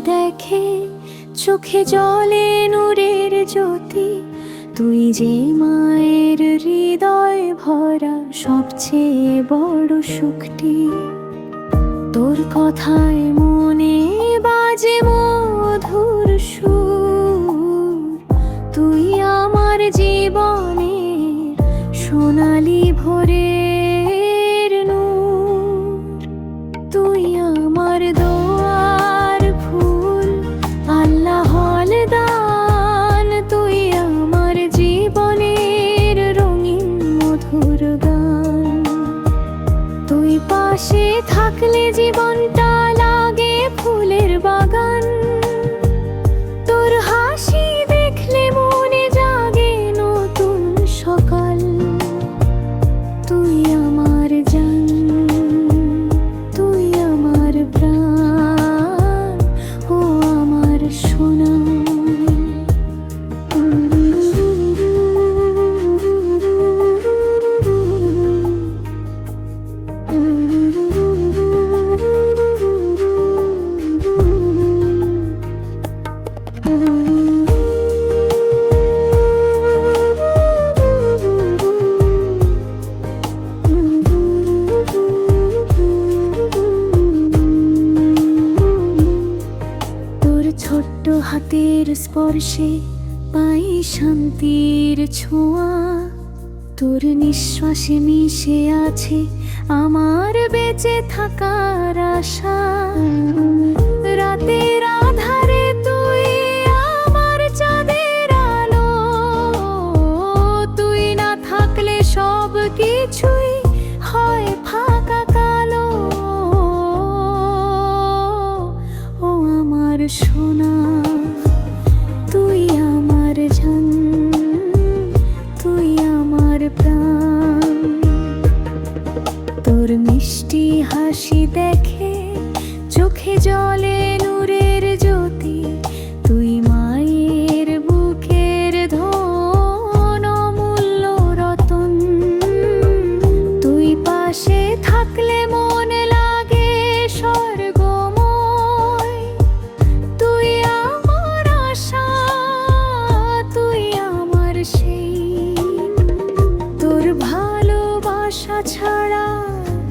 দেখে, চোখে জ্বলে নূরের জ্যোতি। তুই যে মায়ের হৃদয় ভরা সবচেয়ে বড় শক্তি। তোর কথায় মনে বাজে মধুর সুর। তুই আমার জীবনের সোনালি ভোরের নূর। তুই আমার দোয়ার ফুল, আল্লাহর দান। তুই আমার জীবনের রঙিন মধুর গান। তুই পাশে থাকলে জীবনটা লাগে ফুলের বাগান। তোর হাসি দেখলে মনে জাগে নতুন সকাল। তুই আমার জান, তুই আমার প্রাণ, ও আমার সোনা। ছোট্ট হাতের স্পর্শে পাই শান্তির ছোঁয়া। তোর নিঃশ্বাসে মিশে আছে আমার বেঁচে থাকার আশা। রাতের আধারে তুই আমার চাঁদের আলো। তুই না থাকলে সব কিছুই হয় ফাঁকা কালো। ও আমার সোনা, তুই আমার জান, তুই আমার প্রাণ। তোর মিষ্টি হাসি দেখে চোখে জ্বলে নূরের জ্যোতি। তুই মায়ের বুকের ধন, অমূল্য রতন। তুই পাশে থাকলে মন লাগে স্বর্গময়। তুই আমার আশা, তুই আমার সেই। তোর ভালোবাসা ছাড়া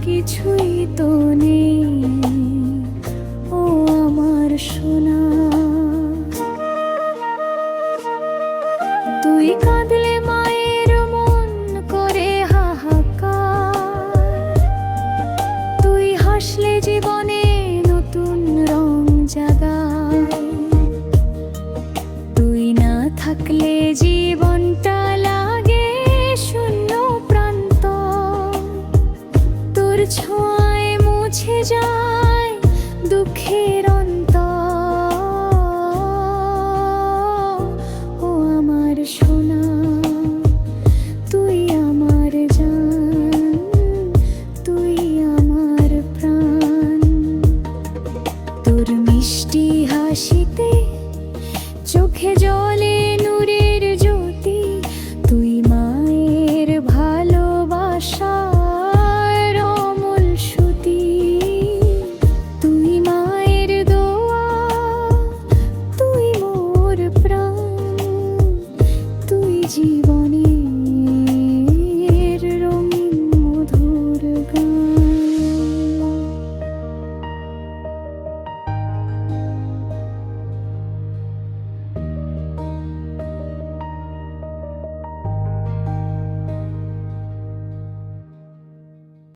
কিছুই তো নেই, ও আমার সোনা। তুই কাঁদলে মায়ের মন করে হাহাকার। তুই হাসলে জীবনে নতুন রং জাগায়। তুই না থাকলে জীবনটা লাগে শূন্য প্রান্ত। তোর ছোঁয়ায় মুছে যায় দুঃখের অন্তর। ও আমার সোনা, তুই আমার জান, তুই আমার প্রাণ। তোর মিষ্টি হাসিতে চোখে জ্বলে